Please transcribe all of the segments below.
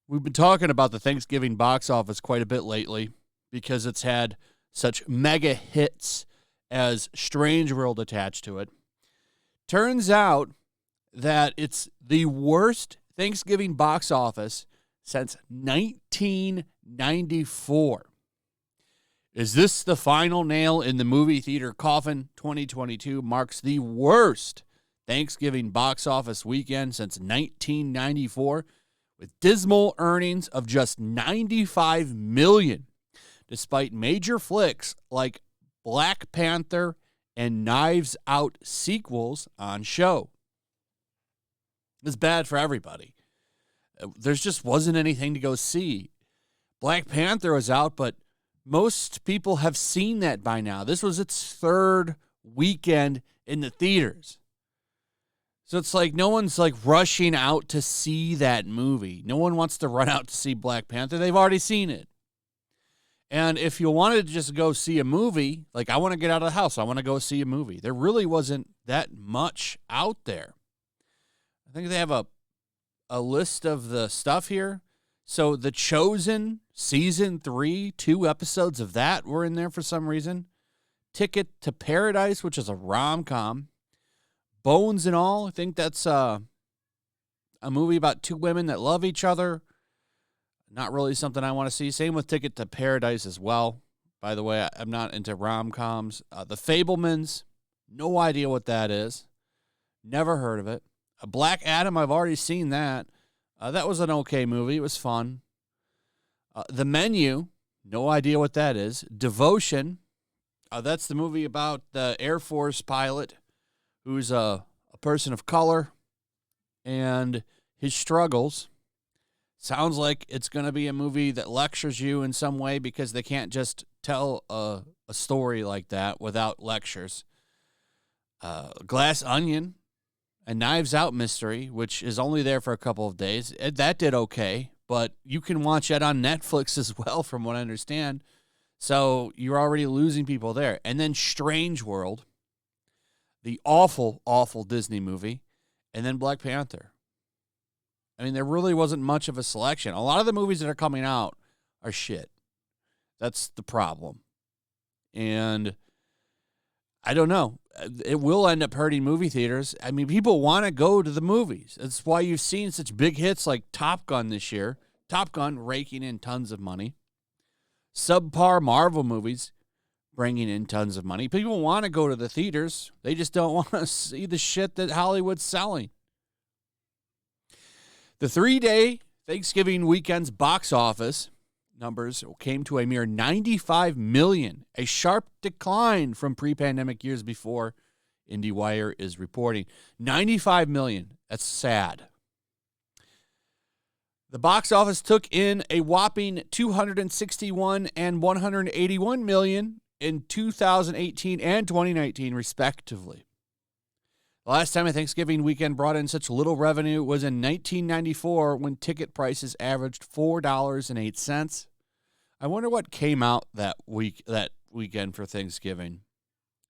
We've been talking about the Thanksgiving box office quite a bit lately because it's had such mega hits as Strange World attached to it. Turns out that it's the worst Thanksgiving box office since 1994. Is this the final nail in the movie theater coffin? 2022 marks the worst Thanksgiving box office weekend since 1994. With dismal earnings of just $95 million, despite major flicks like Black Panther and Knives Out sequels on show. It's bad for everybody. There just wasn't anything to go see. Black Panther was out, but most people have seen that by now. This was its third weekend in the theaters. So it's like no one's like rushing out to see that movie. No one wants to run out to see Black Panther. They've already seen it. And if you wanted to just go see a movie, like I want to get out of the house, I want to go see a movie. There really wasn't that much out there. I think they have a list of the stuff here. So The Chosen, Season 3, 2 episodes of that were in there for some reason. Ticket to Paradise, which is a rom-com. Bones and All, I think that's a movie about two women that love each other. Not really something I want to see. Same with Ticket to Paradise as well. By the way, I'm not into rom-coms. The Fabelmans, no idea what that is. Never heard of it. Black Adam, I've already seen that. That was an okay movie. It was fun. The Menu, no idea what that is. Devotion, that's the movie about the Air Force pilot who's a person of color and his struggles. Sounds like it's going to be a movie that lectures you in some way because they can't just tell a story like that without lectures. Glass Onion, a Knives Out mystery, which is only there for a couple of days. That did okay, but you can watch that on Netflix as well, from what I understand. So you're already losing people there. And then Strange World, the awful, awful Disney movie, and then Black Panther. I mean, there really wasn't much of a selection. A lot of the movies that are coming out are shit. That's the problem. And I don't know. It will end up hurting movie theaters. I mean, people want to go to the movies. That's why you've seen such big hits like Top Gun this year. Top Gun raking in tons of money. Subpar Marvel movies bringing in tons of money. People want to go to the theaters. They just don't want to see the shit that Hollywood's selling. The 3-day Thanksgiving weekend's box office numbers came to a mere $95 million, a sharp decline from pre-pandemic years before, IndieWire is reporting. $95 million. That's sad. The box office took in a whopping $261 and $181 million in 2018 and 2019, respectively. The last time a Thanksgiving weekend brought in such little revenue was in 1994 when ticket prices averaged $4.08. I wonder what came out that weekend for Thanksgiving.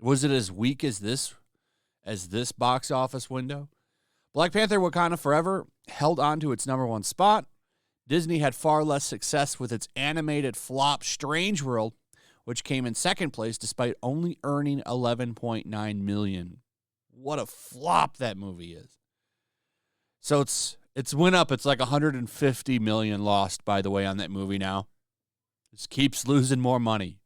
Was it as weak as this box office window? Black Panther: Wakanda Forever held on to its number one spot. Disney had far less success with its animated flop Strange World, which came in second place despite only earning $11.9 million. What a flop that movie is. So it's went up. It's like $150 million lost, by the way, on that movie now. Just keeps losing more money.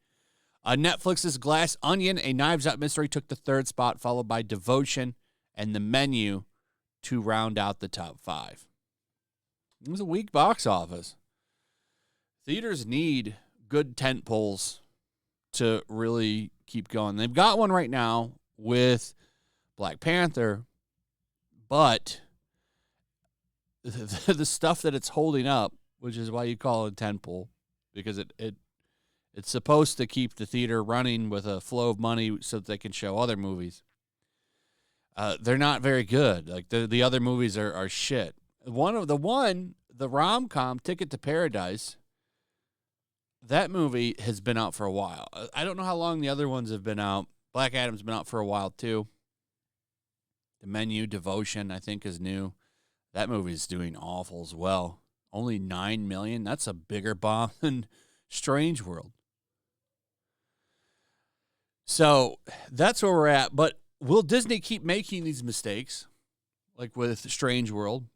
Netflix's Glass Onion, a Knives Out mystery, took the third spot, followed by Devotion and The Menu to round out the top 5. It was a weak box office. Theaters need good tent poles to really keep going. They've got one right now with Black Panther, but the stuff that it's holding up, which is why you call it a tent pole, because it's supposed to keep the theater running with a flow of money so that they can show other movies. They're not very good. Like the other movies are shit. The rom-com Ticket to Paradise, that movie has been out for a while. I don't know how long the other ones have been out, Black Adam's been out for a while, too. The Menu, Devotion, I think, is new. That movie's doing awful as well. Only $9 million. That's a bigger bomb than Strange World. So that's where we're at. But will Disney keep making these mistakes, like with Strange World?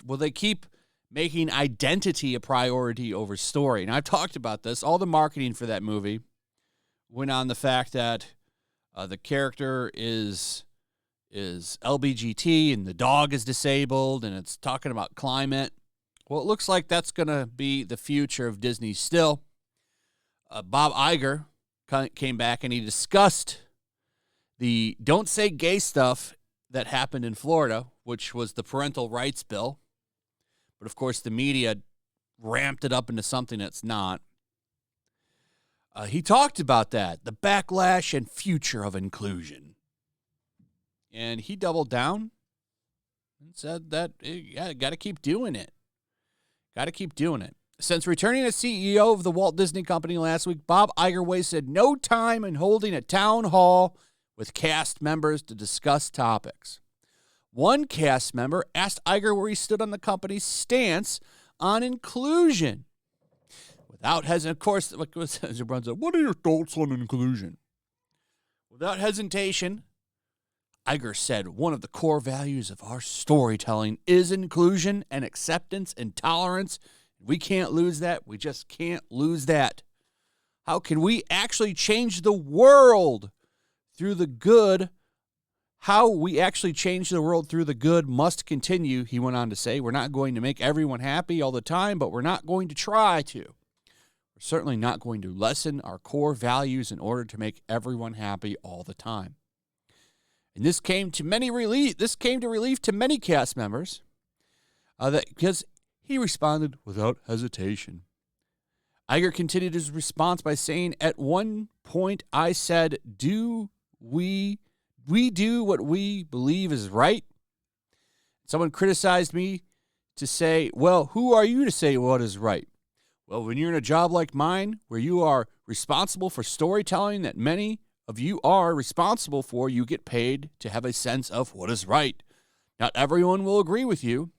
Will they keep making identity a priority over story? And I've talked about this. All the marketing for that movie went on the fact that the character is LBGT and the dog is disabled, and it's talking about climate. Well, it looks like that's going to be the future of Disney still. Bob Iger came back and he discussed the don't say gay stuff that happened in Florida, which was the parental rights bill. But, of course, the media ramped it up into something that's not. He talked about that, the backlash and future of inclusion. And he doubled down and said that, got to keep doing it. Got to keep doing it. Since returning as CEO of the Walt Disney Company last week, Bob Iger wasted no time in holding a town hall with cast members to discuss topics. One cast member asked Iger where he stood on the company's stance on inclusion. Without hesitation, of course, everyone said, what are your thoughts on inclusion? Without hesitation, Iger said one of the core values of our storytelling is inclusion and acceptance and tolerance. We can't lose that. We just can't lose that. How can we actually change the world through the good? How we actually change the world through the good must continue, he went on to say. We're not going to make everyone happy all the time, but we're not going to try to. We're certainly not going to lessen our core values in order to make everyone happy all the time. And this came to relief to many cast members because he responded without hesitation. Iger continued his response by saying, at one point I said, do we do what we believe is right? Someone criticized me to say, well, who are you to say what is right? Well, when you're in a job like mine, where you are responsible for storytelling that many of you are responsible for, you get paid to have a sense of what is right. Not everyone will agree with you.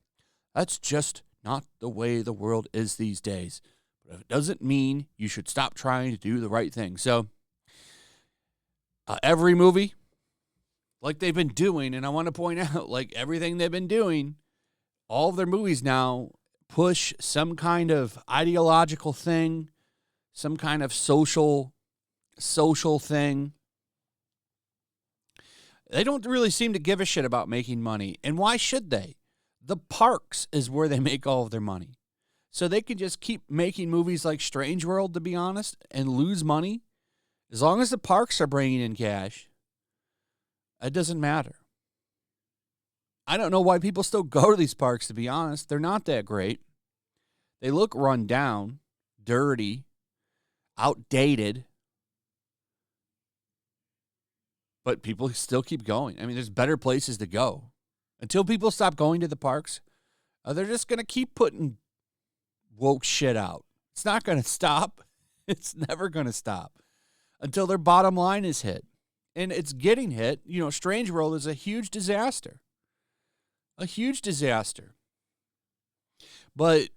That's just not the way the world is these days. But it doesn't mean you should stop trying to do the right thing. So, every movie, like they've been doing, and I want to point out, like everything they've been doing, all of their movies now push some kind of ideological thing, some kind of social thing. They don't really seem to give a shit about making money. And why should they? The parks is where they make all of their money. So they can just keep making movies like Strange World, to be honest, and lose money. As long as the parks are bringing in cash, it doesn't matter. I don't know why people still go to these parks, to be honest. They're not that great. They look run down, dirty, outdated. But people still keep going. I mean, there's better places to go. Until people stop going to the parks, they're just going to keep putting woke shit out. It's not going to stop. It's never going to stop until their bottom line is hit. And it's getting hit. You know, Strange World is a huge disaster. A huge disaster. But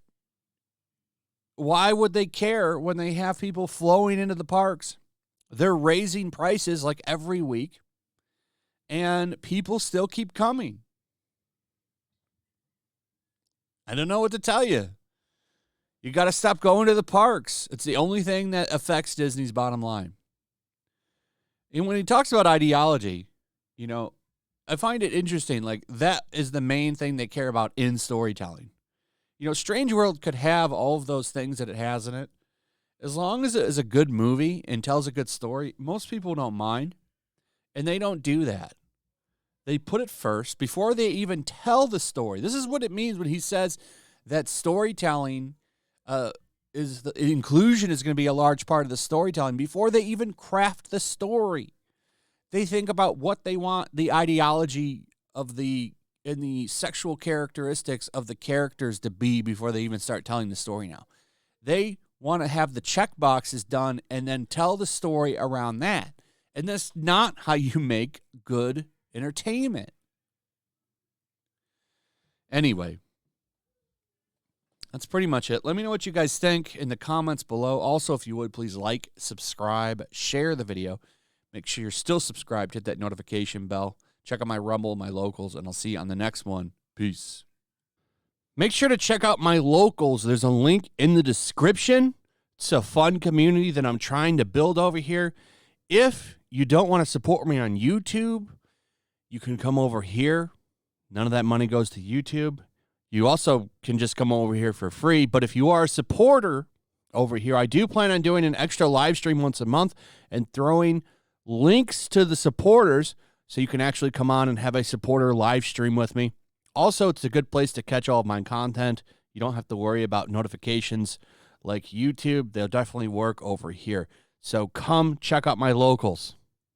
why would they care when they have people flowing into the parks? They're raising prices like every week, and people still keep coming. I don't know what to tell you. You got to stop going to the parks. It's the only thing that affects Disney's bottom line. And when he talks about ideology, you know, I find it interesting. Like, that is the main thing they care about in storytelling. You know, Strange World could have all of those things that it has in it. As long as it is a good movie and tells a good story, most people don't mind. And they don't do that. They put it first before they even tell the story. This is what it means when he says that storytelling inclusion is going to be a large part of the storytelling. Before they even craft the story, they think about what they want the ideology of the sexual characteristics of the characters to be before they even start telling the story now. They want to have the check boxes done and then tell the story around that. And that's not how you make good entertainment. Anyway, that's pretty much it. Let me know what you guys think in the comments below. Also, if you would, please like, subscribe, share the video. Make sure you're still subscribed. Hit that notification bell. Check out my Rumble, my locals, and I'll see you on the next one. Peace. Make sure to check out my locals. There's a link in the description. It's a fun community that I'm trying to build over here. If you don't want to support me on YouTube, you can come over here. None of that money goes to YouTube. You also can just come over here for free. But if you are a supporter over here, I do plan on doing an extra live stream once a month and throwing links to the supporters so you can actually come on and have a supporter live stream with me. Also, it's a good place to catch all of my content. You don't have to worry about notifications like YouTube. They'll definitely work over here. So come check out my locals.